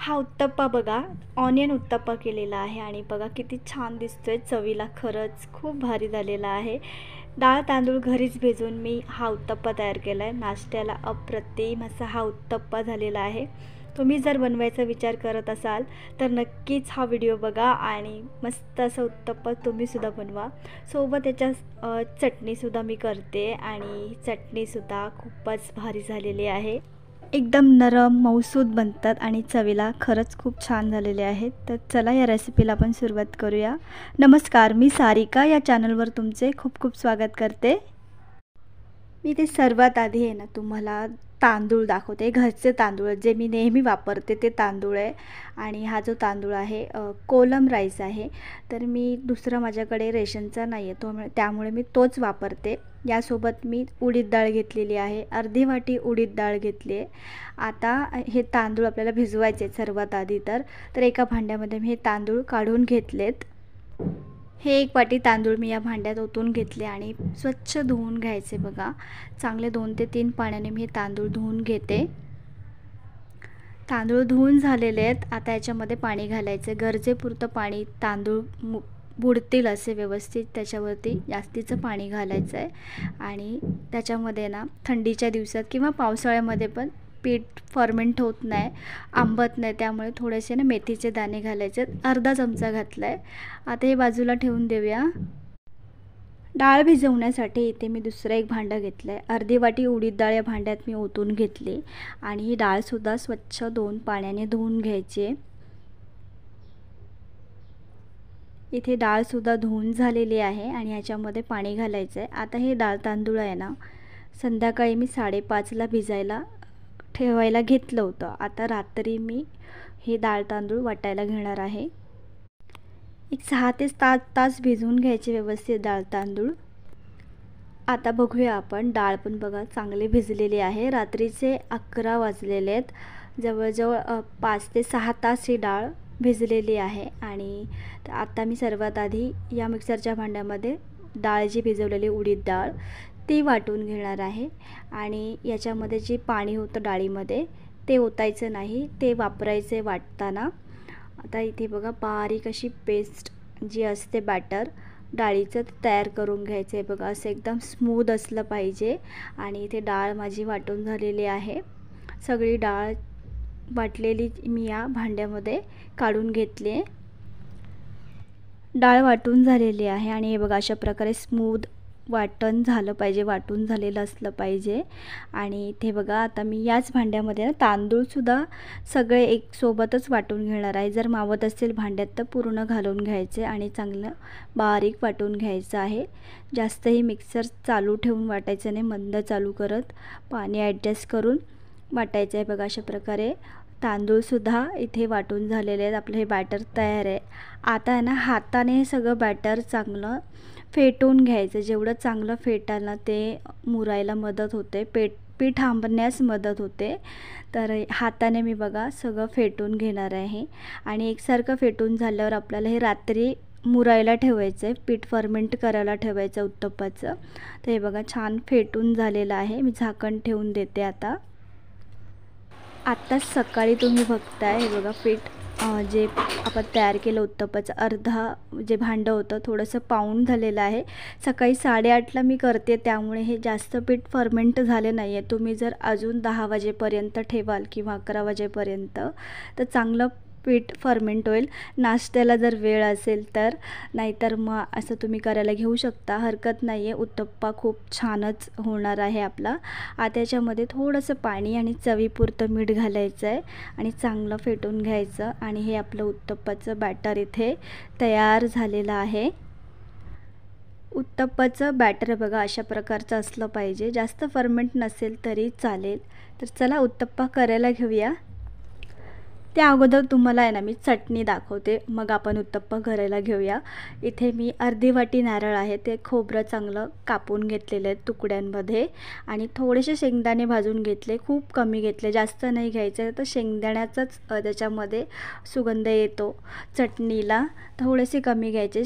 हा उत्तप्पा बघा, ऑनियन उत्तप्पा केलेला आहे आणि बघा किती छान दिसतोय. चवीला खरंच खूप भारी झालेला आहे. डाळ तांदूळ घरीच भिजवून मी हा उत्तप्पा तयार केला आहे. नाश्त्याला अप्रतिम असा हा उत्तप्पा झालेला आहे. तुम्ही जर बनवायचा विचार करत असाल तर नक्कीच हा व्हिडिओ बघा आणि मस्त असं उत्तप्पा तुम्हीसुद्धा बनवा. सोबत याच्या चटणीसुद्धा मी करते आणि चटणीसुद्धा खूपच भारी झालेली आहे. एकदम नरम मऊसूद बनतात आणि चवीला खरंच खूप छान झालेले आहेत. तर चला या रेसिपीला आपण सुरुवात करूया. नमस्कार, मी सारिका या चॅनलवर तुमचे खूप खूप स्वागत करते. मी ते सर्वात आधी आहे ना तुम्हाला तांदूळ दाखवते. घरचे तांदूळ जे मी नेहमी वापरते ते तांदूळ आहे आणि हा जो तांदूळ आहे कोलम राईस आहे. तर मी दुसरा माझ्याकडे रेशनचा नाही आहे त्यामुळे मी तोच वापरते. यासोबत मी उडीद डाळ घेतलेली आहे, अर्धी वाटी उडीद डाळ घेतली आहे. आता हे तांदूळ आपल्याला भिजवायचे सर्वात आधी तर एका भांड्यामध्ये मी हे तांदूळ काढून घेतलेत. हे एक वाटी तांदूळ मी या भांड्यात ओतून घेतले आणि स्वच्छ धुवून घ्यायचे. बघा, चांगले 2 ते 3 पाण्याने मी हे तांदूळ धुवून घेते. तांदूळ धुवून झालेले आहेत. आता याच्यामध्ये पाणी घालायचं. गरजेपुरतं पाणी, तांदूळ बुडतील असे व्यवस्थित त्याच्यावरती जास्तीचं पाणी घालायचं आहे. आणि त्याच्यामध्ये ना थंडीच्या दिवसात किंवा पावसाळ्यामध्ये पण पीठ फर्मेंट होत नाही, आंबत नाही, त्यामुळे थोडेसे ना मेथीचे दाणे घालायचे. अर्धा चमचा घातला आहे. आता हे बाजूला ठेवून देऊया. डाळ भिजवण्यासाठी इथे मी दुसरं एक भांडं घेतलं आहे. अर्धी वाटी उडीद डाळ या भांड्यात मी ओतून घेतली आणि ही डाळसुद्धा स्वच्छ 2 पाण्याने धुवून घ्यायची. इथे डाळसुद्धा धुवून झालेली आहे आणि ह्याच्यामध्ये पाणी घालायचं आहे. आता हे डाळ तांदूळ आहे ना संध्याकाळी मी 5:30ला भिजायला ठेवायला घेतलं होतं. आता रात्री मी हे डाळ तांदूळ वाटायला घेणार आहे. एक 6 ते 7 तास भिजवून घ्यायचे व्यवस्थित डाळ तांदूळ. आता बघूया आपण. डाळ पण बघा चांगली भिजलेली आहे. रात्रीचे 11 वाजलेले आहेत. जवळजवळ 5 ते 6 तास ही डाळ भिजलेली आहे. आणि आता मी सर्वात आधी या मिक्सरच्या भांड्यामध्ये डाळ जी भिजवलेली उडीद डाळ ती वाटून घेणार आहे. आणि याच्यामध्ये जे पाणी होतं डाळीमध्ये ते ओतायचं नाही, ते वापरायचे वाटताना. आता इथे बघा बारीक अशी पेस्ट जी असते बॅटर डाळीचं तयार करून घ्यायचं आहे. बघा असं एकदम स्मूथ असलं पाहिजे. आणि इथे डाळ माझी वाटून झालेली आहे. सगळी डाळ वाटलेली मी या भांड्यामध्ये काढून घेतली आहे. डाळ वाटून झालेली आहे आणि हे बघा अशा प्रकारे स्मूथ वाटण झालं पाहिजे, वाटून झालेलं असलं पाहिजे. आणि इथे बघा आता मी याच भांड्यामध्ये ना तांदूळसुद्धा सगळे एक सोबतच वाटून घेणार आहे. जर मावत असेल भांड्यात तर पूर्ण घालून घ्यायचे आणि चांगलं बारीक वाटून घ्यायचं आहे. जास्तही मिक्सर चालू ठेवून वाटायचं नाही, मंद चालू करत पाणी ॲडजस्ट करून वाटायचं आहे. बघा अशा प्रकारे तांदूळसुद्धा इथे वाटून झालेले आहेत. आपलं हे बॅटर तयार आहे. आता आहे ना हाताने हे सगळं बॅटर चांगलं फेटून घ्यायचं. जेवढं चांगलं फेटाल ना ते मुरायला मदत होते, पीठ आंबण्यास मदत होते. तर हाताने मी बघा सगळं फेटून घेणार आहे. आणि एकसारखं फेटून झाल्यावर आपल्याला हे रात्री मुरायला ठेवायचं आहे, पीठ फर्मेंट करायला ठेवायचं उत्तप्पाचं. तर हे बघा छान फेटून झालेलं आहे. मी झाकण ठेवून देते. आत्ताच सकाळी तुम्ही बघताय हे बघा पीठ जे आपण तयार केलं उत्तप्पाचं अर्धा जे भांडं होतं थोडंसं पाऊण झालेलं आहे. सकाळी 8:30ला मी करते त्यामुळे हे जास्त पीठ फर्मेंट झाले नाही आहे. तुम्ही जर अजून 10 वाजेपर्यंत ठेवाल किंवा 11 वाजेपर्यंत तर चांगलं पीठ फर्मेंट होईल. नाश्त्याला जर वेळ असेल तर, नाहीतर मग असं तुम्ही करायला घेऊ शकता, हरकत नाही आहे. उत्तप्पा खूप छानच होणार आहे आपला. आता याच्यामध्ये थोडंसं पाणी आणि चवीपुरतं मीठ घालायचं आहे आणि चांगलं फेटून घ्यायचं. आणि हे आपलं उत्तप्पाचं बॅटर इथे तयार झालेलं आहे. उत्तप्पाचं बॅटर बघा अशा प्रकारचं असलं पाहिजे, जास्त फर्मेंट नसेल तरी चालेल. तर चला उत्तप्पा करायला घेऊया. त्या अगोदर तुम्हाला आहे ना मी चटणी दाखवते, मग आपण उत्तप्पा करायला घेऊया. इथे मी अर्धी वाटी नारळ आहे ते खोबरं चांगलं कापून घेतलेलं आहे तुकड्यांमध्ये आणि थोडेसे शेंगदाणे भाजून घेतले, खूप कमी घेतले, जास्त नाही घ्यायचं. तर शेंगदाण्याचाच त्याच्यामध्ये सुगंध येतो चटणीला, थोडेसे कमी घ्यायचे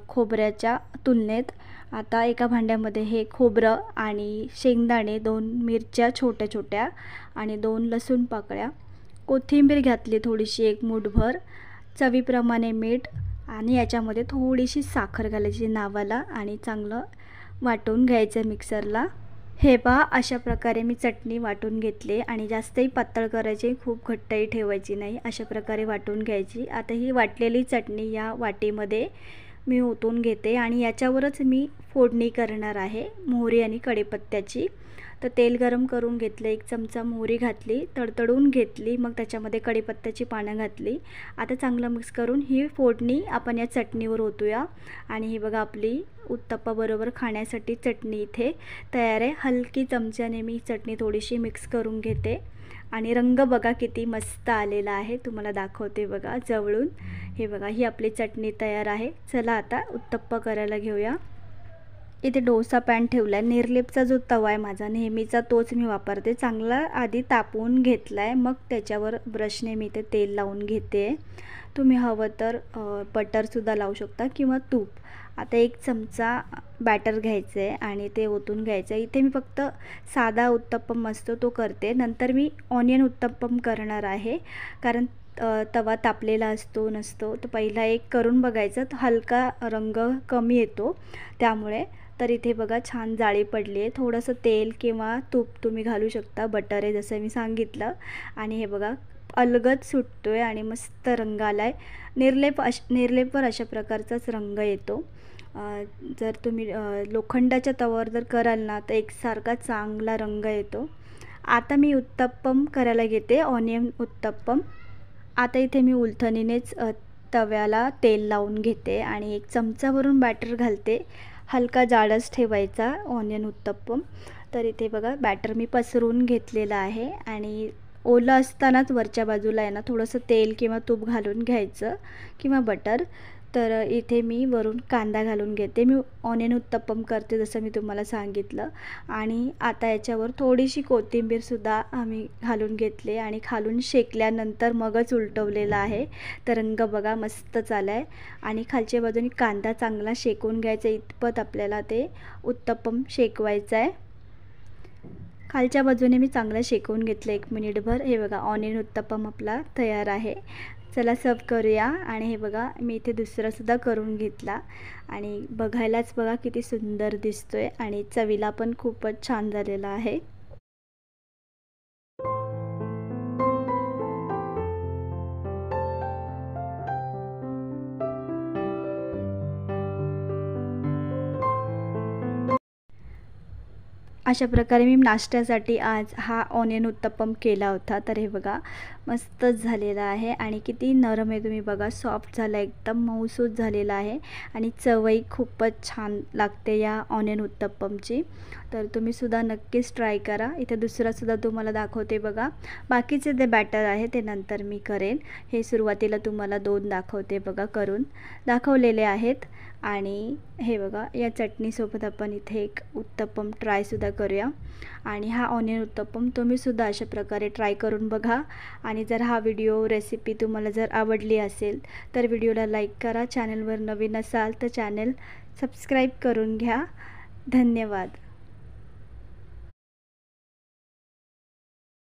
खोबऱ्याच्या तुलनेत. आता एका भांड्यामध्ये हे खोबरं आणि शेंगदाणे, 2 मिरच्या छोट्या छोट्या आणि 2 लसूण पाकळ्या कोथिंबीर घातली थोडीशी, एक मूठभर, चवीप्रमाणे मीठ आणि याच्यामध्ये थोडीशी साखर घालायची नावाला आणि चांगलं वाटून घ्यायचं मिक्सरला। हे पहा, अशा प्रकारे मी चटणी वाटून घेतली आणि जास्तही पातळ करायची, खूप घट्टही ठेवायची नाही, अशा प्रकारे वाटून घ्यायची। आता ही वाटलेली चटणी या वाटीमध्ये मी ओतून घेते आणि याच्यावरच मी फोडणी करणार आहे मोहरी आणि कढीपत्त्याची। तर तेल गरम करून घेतलं, 1 चमचा मोहरी घातली, तडतडून घेतली, मग त्याच्यामध्ये कढीपत्त्याची पानं घातली। आता चांगलं मिक्स करून ही फोडणी आपण या चटणीवर ओतूया आणि ही बघा आपली उत्तप्पाबरोबर खाण्यासाठी चटणी इथे तयार आहे। हलकी चमच्याने मी चटणी थोडीशी मिक्स करून घेते आणि रंग बघा किती मस्त आलेला आहे, तुम्हाला दाखवते बघा जवळून। हे बघा, ही आपली चटणी तयार आहे। चला आता उत्तप्पा करायला घेऊया। इथे डोसा पॅन ठेवला आहे, निर्लेपचा जो तवा आहे माझा नेहमीचा तोच मी वापरते। चांगला आधी तापवून घेतला आहे, मग त्याच्यावर ब्रशने मी ते तेल लावून घेते। तुम्ही हवं तर बटरसुद्धा लावू शकता किंवा तूप। आता 1 चमचा बॅटर घ्यायचं आहे आणि ते ओतून घ्यायचं आहे। इथे मी फक्त साधा उत्तप्पम असतो तो करते, नंतर मी ऑनियन उत्तप्पम करणार आहे, कारण तवा तापलेला असतो नसतो। तर पहिला एक करून बघायचं, तर हलका रंग कमी येतो त्यामुळे। तर इथे बघा छान जाळी पडली आहे, थोडंसं तेल किंवा तूप तुम्ही घालू शकता, बटर आहे जसं मी सांगितलं। आणि हे बघा अलगद सुटतोय आणि मस्त रंग आला आहे। निर्लेपवर अशा प्रकारचाच रंग येतो। जर तुम्ही लोखंडाच्या तव्यावर जर कराल ना तर एकसारखा चांगला रंग येतो। आता मी उत्तप्पम करायला घेते, ऑनियन उत्तप्पम। आता इथे मी उलथणीनेच तव्याला तेल लावून घेते आणि 1 चमचावरून बॅटर घालते, हलका जाडच ठेवायचा ऑनियन उत्तप्पम। तर इथे बघा बॅटर मी पसरवून घेतलेलं आहे आणि ओलं असतानाच वरच्या बाजूला आहे ना थोडंसं तेल किंवा तूप घालून घ्यायचं किंवा बटर। तर इथे मी वरून कांदा घालून घेते, मी ऑनियन उत्तप्पम करते जसं मी तुम्हाला सांगितलं। आणि आता याच्यावर थोडीशी कोथिंबीरसुद्धा आम्ही घालून घेतले आणि खालून शेकल्यानंतर मगच उलटवलेलं आहे। तर रंग बघा मस्तच आला आहे आणि खालच्या बाजूने कांदा चांगला शेकून घ्यायचा, इतपत आपल्याला ते उत्तप्पम शेकवायचं आहे। खालच्या बाजूने मी चांगलं शेकवून घेतलं 1 मिनिटभर। हे बघा ऑनियन उत्तप्पम आपला तयार आहे। चला सर्व करूया। आणि हे बघा मी इथे दुसरासुद्धा करून घेतला आणि बघायलाच बघा किती सुंदर दिसतोय आणि चवीला पण खूपच छान झालेला आहे। अशा प्रकारे मी नाश्त्यासाठी आज हा ऑनियन उत्तप्पम केला होता। तर हे बघा मस्तच झालेला आहे आणि किती नरम आहे, तुम्ही बघा सॉफ्ट झाला, एकदम मऊसूत झालेला आहे आणि चवही खूपच छान लागते या ऑनियन उत्तप्पमची। तर तुम्ही सुद्धा नक्कीच ट्राय करा। इथे दुसरासुद्धा तुम्हाला दाखवते बघा, बाकीचे ते बॅटर आहे ते नंतर मी करेन, हे सुरुवातीला तुम्हाला 2 दाखवते बघा, करून दाखवलेले आहेत। आणि हे बघा या चटणीसोबत आपण इथे एक उत्तप्पम ट्रायसुद्धा करूया। आणि हा ऑनियन उत्तप्पम तुम्हीसुद्धा अशा प्रकारे ट्राय करून बघा। आणि जर हा व्हिडिओ रेसिपी तुम्हाला जर आवडली असेल तर व्हिडिओला लाईक करा, चॅनलवर नवीन असाल तर चॅनल सबस्क्राईब करून घ्या। धन्यवाद।